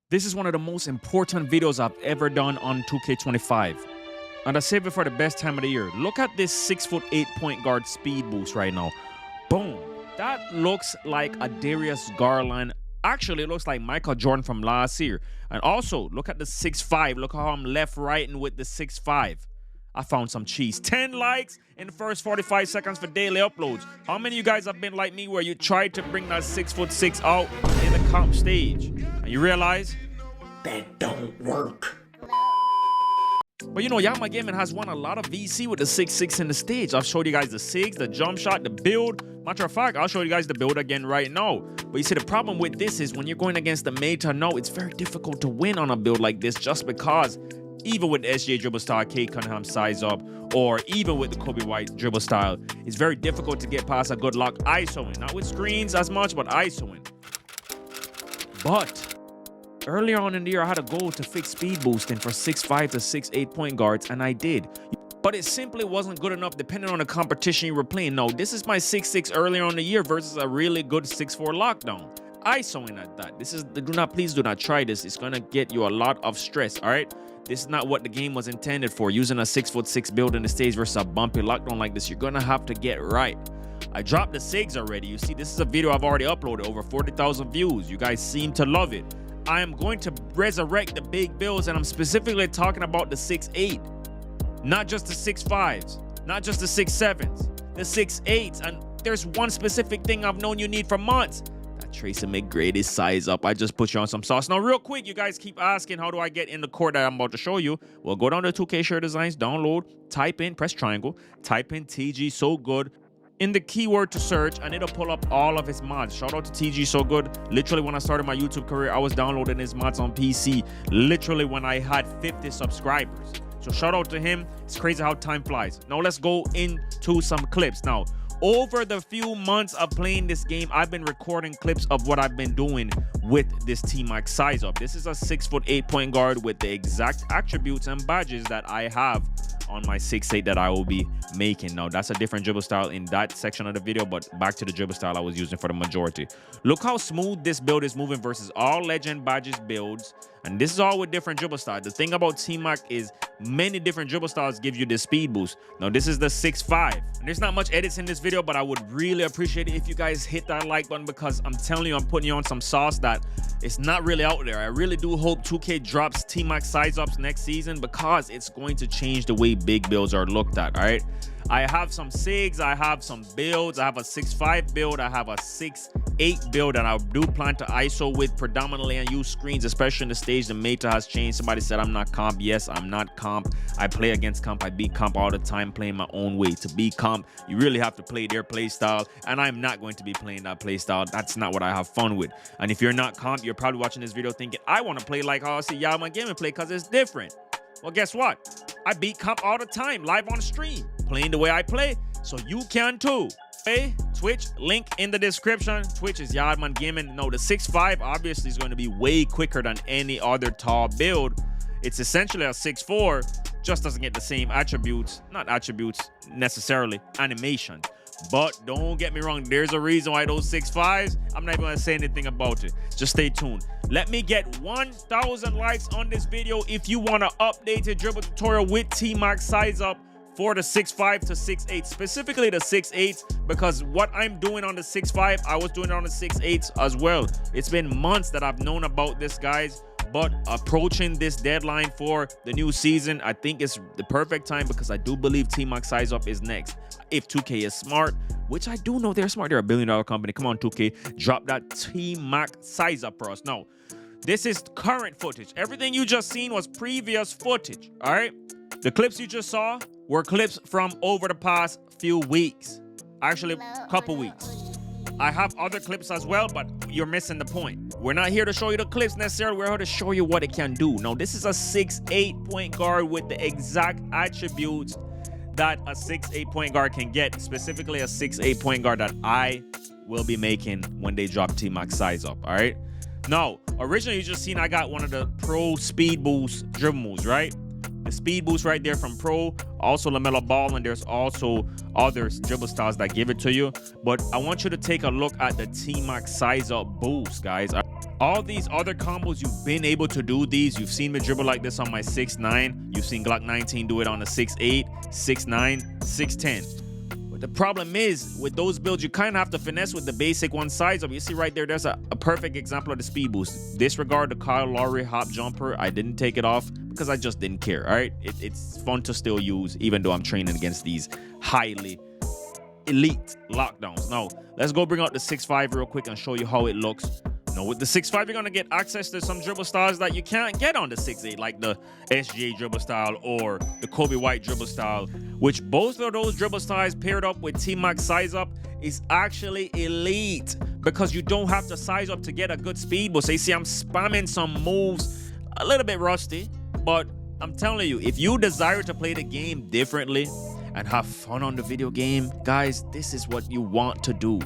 This is one of the most important videos I've ever done on 2K25. And I save it for the best time of the year. Look at this 6'8" point guard speed boost right now. Boom. That looks like a Darius Garland. Actually, it looks like Michael Jordan from last year. And also, look at the 6'5". Look how I'm left-righting with the 6'5". I found some cheese. 10 likes in the first 45 seconds for daily uploads. How many of you guys have been like me where you tried to bring that 6'6" out in the comp stage and you realize that don't work? But you know, Yama Gaming has won a lot of VC with the 6'6" in the stage. I've showed you guys the 6, the jump shot, the build. Matter of fact, I'll show you guys the build again right now. But you see, the problem with this is when you're going against the meta now, it's very difficult to win on a build like this just because even with the SJ dribble style, Kate Cunningham size up, or even with the Kobe White dribble style, it's very difficult to get past a good lock ISOing. Not with screens as much, but ISOing. But earlier on in the year, I had a goal to fix speed boosting for 6'5" to 6'8" point guards, and I did. But it simply wasn't good enough depending on the competition you were playing. No, this is my 6'6" earlier on in the year versus a really good 6'4" lockdown. ISOing at that. This is, please do not try this. It's gonna get you a lot of stress, all right? This is not what the game was intended for. Using a 6'6" build in the stage versus a bumpy lockdown like this, you're gonna have to get right. I dropped the SIGs already. You see, this is a video I've already uploaded, over 40,000 views. You guys seem to love it. I am going to resurrect the big builds, and I'm specifically talking about the 6'8", not just the 6'5s, not just the 6'7s, the 6'8s. And there's one specific thing I've known you need for months. That Tracy McGrady size up. I just put you on some sauce. Now, real quick, you guys keep asking, how do I get in the court that I'm about to show you? Well, go down to 2K Share Designs, download, type in, press triangle, type in TG So Good in the keyword to search, and it'll pull up all of his mods. Shout out to TG So Good. Literally, when I started my YouTube career, I was downloading his mods on PC literally when I had 50 subscribers. So shout out to him. It's crazy how time flies. Now let's go into some clips. Now, over the few months of playing this game, I've been recording clips of what I've been doing with this TMAC Sizeup. This is a 6'8" point guard with the exact attributes and badges that I have on my 6'8" that I will be making. Now, that's a different dribble style in that section of the video, but back to the dribble style I was using for the majority. Look how smooth this build is moving versus all legend badges builds. And this is all with different dribble styles. The thing about TMAC is many different dribble styles give you the speed boost. Now, this is the 6'5". And there's not much edits in this video, but I would really appreciate it if you guys hit that like button, because I'm telling you, I'm putting you on some sauce that it's not really out there. I really do hope 2K drops TMAC Sizeups next season, because it's going to change the way big builds are looked at, all right? I have some SIGs, I have some builds, I have a 6'5" build, I have a 6'8" build, and I do plan to ISO with predominantly and use screens, especially in the stage the meta has changed. Somebody said I'm not comp. Yes, I'm not comp. I play against comp. I beat comp all the time, playing my own way. To be comp, you really have to play their play style, and I'm not going to be playing that play style. That's not what I have fun with. And if you're not comp, you're probably watching this video thinking, I want to play like how I see Yama Gaming play because it's different. Well, guess what? I beat comp all the time, live on stream, playing the way I play, so you can too. Hey, Twitch, link in the description. Twitch is Yardman Gaming. No, the 6'5" obviously is going to be way quicker than any other tall build. It's essentially a 6'4", just doesn't get the same attributes, not attributes necessarily, animation. But don't get me wrong, there's a reason why those 6'5s, I'm not even going to say anything about it. Just stay tuned. Let me get 1,000 likes on this video if you want an updated dribble tutorial with TMAC Sizeup for the 6'5 to 6'8, specifically the 6'8s, because what I'm doing on the 6'5, I was doing it on the 6'8s as well. It's been months that I've known about this, guys. But approaching this deadline for the new season, I think it's the perfect time, because I do believe TMAC Sizeup is next. If 2K is smart, which I do know they're smart, they're $1 billion company. Come on, 2K, drop that TMAC Sizeup for us. Now, this is current footage. Everything you just seen was previous footage, all right? The clips you just saw were clips from over the past few weeks. Actually, a couple weeks. I have other clips as well, but you're missing the point. We're not here to show you the clips necessarily. We're here to show you what it can do. Now, this is a 6'8" point guard with the exact attributes that a 6'8" point guard can get, specifically a 6'8" point guard that I will be making when they drop TMAC Sizeup, all right? Now, originally you just seen I got one of the Pro Speed Boost dribble moves, right? The speed boost right there from Pro, also LaMelo Ball, and there's also other dribble styles that give it to you. But I want you to take a look at the TMAC Sizeup boost, guys. All these other combos, you've been able to do these. You've seen me dribble like this on my 6'9". You've seen Glock 19 do it on the 6'8", 6'9", 6'10". But the problem is, with those builds, you kind of have to finesse with the basic one size up. You see right there, there's a perfect example of the speed boost. Disregard the Kyle Lowry hop jumper. I didn't take it off because I just didn't care, all right? It's fun to still use, even though I'm training against these highly elite lockdowns. Now, let's go bring out the 6'5" real quick and show you how it looks. Now, with the 6'5", you're going to get access to some dribble styles that you can't get on the 6'8", like the SGA dribble style or the Kobe White dribble style, which both of those dribble styles paired up with TMAC Sizeup is actually elite because you don't have to size up to get a good speed boost. So you see, I'm spamming some moves, a little bit rusty, but I'm telling you, if you desire to play the game differently and have fun on the video game, guys, this is what you want to do.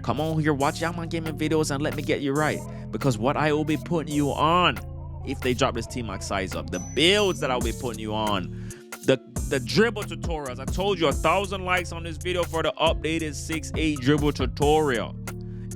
Come on here, watch Yaman Gaming videos and let me get you right. Because what I will be putting you on, if they drop this TMAC Sizeup, the builds that I'll be putting you on, the dribble tutorials. I told you 1,000 likes on this video for the updated 6'8" dribble tutorial.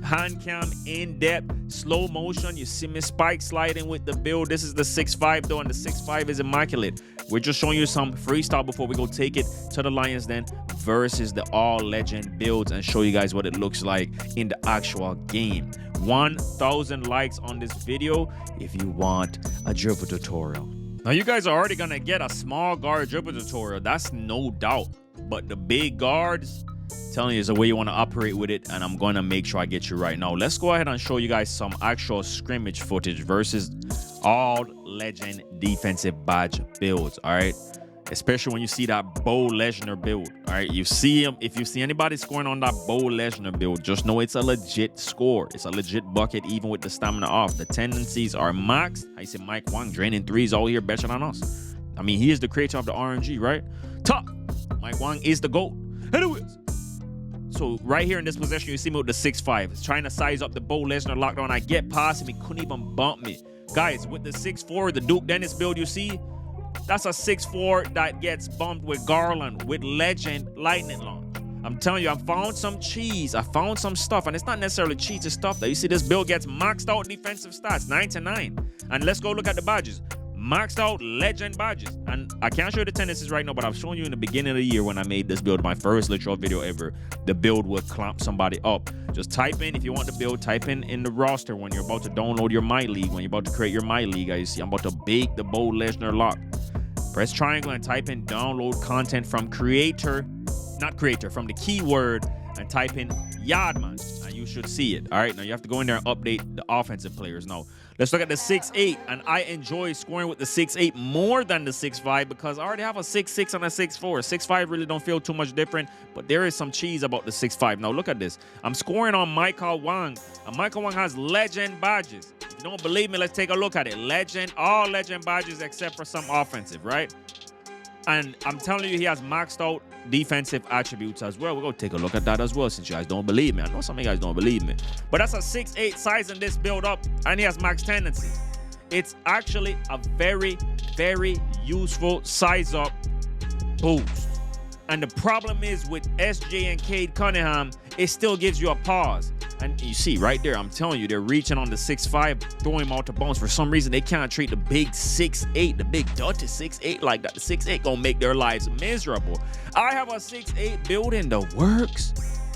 Hand cam, in-depth, slow motion. You see me spike sliding with the build. This is the 6'5" though, and the 6'5" is immaculate. We're just showing you some freestyle before we go take it to the Lions Den versus the all-legend builds and show you guys what it looks like in the actual game. 1,000 likes on this video if you want a dribble tutorial. Now, you guys are already gonna get a small guard dribble tutorial. That's no doubt. But the big guards, telling you, is the way you want to operate with it, and I'm going to make sure I get you right. Now, let's go ahead and show you guys some actual scrimmage footage versus all legend defensive badge builds, all right? Especially when you see that Bo Lesnar build, all right? You see him. If you see anybody scoring on that Bo Lesnar build, just know it's a legit score. It's a legit bucket, even with the stamina off. The tendencies are maxed. I see Mike Wang draining threes all here better than us. I mean, he is the creator of the RNG, right? Top. Mike Wang is the GOAT. Anyways. So right here in this possession, you see me with the 6'5". It's trying to size up the Bo Lesnar lockdown. I get past him. He couldn't even bump me. Guys, with the 6'4", the Duke Dennis build you see, that's a 6'4" that gets bumped with Garland, with legend lightning launch. I'm telling you, I found some cheese. I found some stuff, and it's not necessarily cheese, it's stuff that you see this build gets maxed out defensive stats, 99. And let's go look at the badges. Maxed out legend badges, and I can't show you the tendencies right now, but I've shown you in the beginning of the year when I made this build, my first literal video ever. The build would clamp somebody up. Just type in, if you want the build, type in the roster when you're about to download your My League, when you're about to create your My League. You see, I'm about to bake the Bo Lesnar lock. Press triangle and type in download content from creator, not creator, from the keyword, and type in Yadman, and you should see it. All right, now you have to go in there and update the offensive players. Now, let's look at the 6'8", and I enjoy scoring with the 6'8" more than the 6'5" because I already have a 6'6" and a 6'4". 6'5" really don't feel too much different, but there is some cheese about the 6'5". Now, look at this. I'm scoring on Michael Wang, and Michael Wang has legend badges. If you don't believe me, let's take a look at it. Legend, all legend badges except for some offensive, right? And I'm telling you, he has maxed out defensive attributes as well. We're going to take a look at that as well, since you guys don't believe me. I know some of you guys don't believe me. But that's a 6'8" sizing this build up, and he has max tendency. It's actually a very, very useful size up boost. And the problem is with SJ and Cade Cunningham, it still gives you a pause. And you see right there, I'm telling you, they're reaching on the 6'5", throwing him out the bones. For some reason, they can't treat the big 6'8", the big dirty 6'8" like that. The 6'8" gonna make their lives miserable. I have a 6'8" build in the works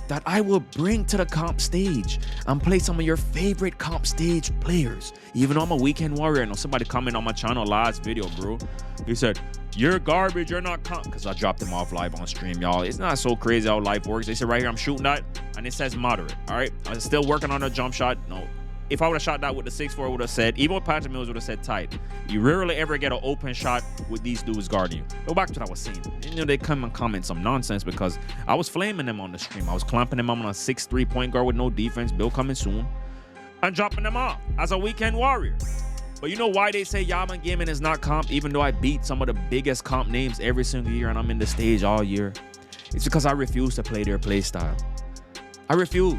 that I will bring to the comp stage and play some of your favorite comp stage players. Even though I'm a weekend warrior. I know somebody commented on my channel last video, bro. He said, you're garbage, you're not comp, because I dropped him off live on stream, y'all. It's not so crazy how life works. They said right here, I'm shooting that, and it says moderate, all right? I'm still working on a jump shot. No, if I would have shot that with the 6'4", I would have said, even with Patrick Mills, would have said tight. You rarely ever get an open shot with these dudes guarding you. Go back to what I was saying. You know, they come and comment some nonsense because I was flaming them on the stream. I was clamping them on a 6'3" point guard with no defense, Bill coming soon, and dropping them off as a weekend warrior. But you know why they say Yaman Gaming is not comp, even though I beat some of the biggest comp names every single year and I'm in the stage all year? It's because I refuse to play their play style. I refuse.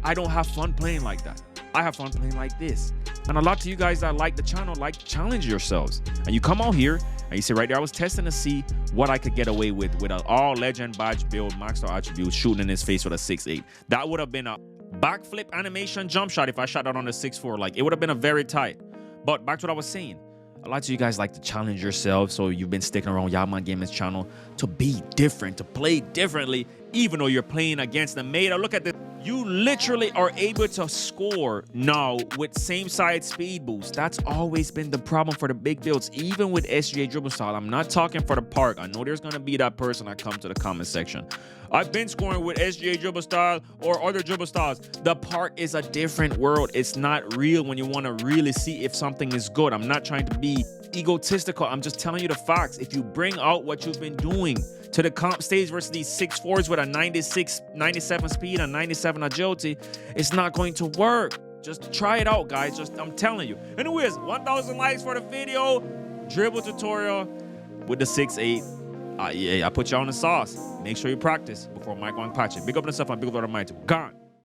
I don't have fun playing like that. I have fun playing like this. And a lot of you guys that like the channel like to challenge yourselves. And you come out here and you see right there, I was testing to see what I could get away with an all legend badge build, maxed out attributes, shooting in his face with a 6'8". That would have been a backflip animation jump shot if I shot that on the 6'4". Like, it would have been a very tight. But back to what I was saying. A lot of you guys like to challenge yourself, so you've been sticking around Yaman Gaming's channel to be different, to play differently, even though you're playing against the meta. Look at this. You literally are able to score now with same side speed boost. That's always been the problem for the big builds, even with SGA dribble style. I'm not talking for the park. I know there's going to be that person that comes to the comment section. I've been scoring with SGA dribble style or other dribble styles. The park is a different world. It's not real when you want to really see if something is good. I'm not trying to be egotistical. I'm just telling you the facts. If you bring out what you've been doing to the comp stage versus these 6'4s with a 96, 97 speed and 97 agility, it's not going to work. Just try it out, guys. I'm telling you. Anyways, 1,000 likes for the video. Dribble tutorial with the 6'8". Yeah, I put you on the sauce. Make sure you practice before Mike Wang patch it. Big up on yourself and big up on the mic. Gone.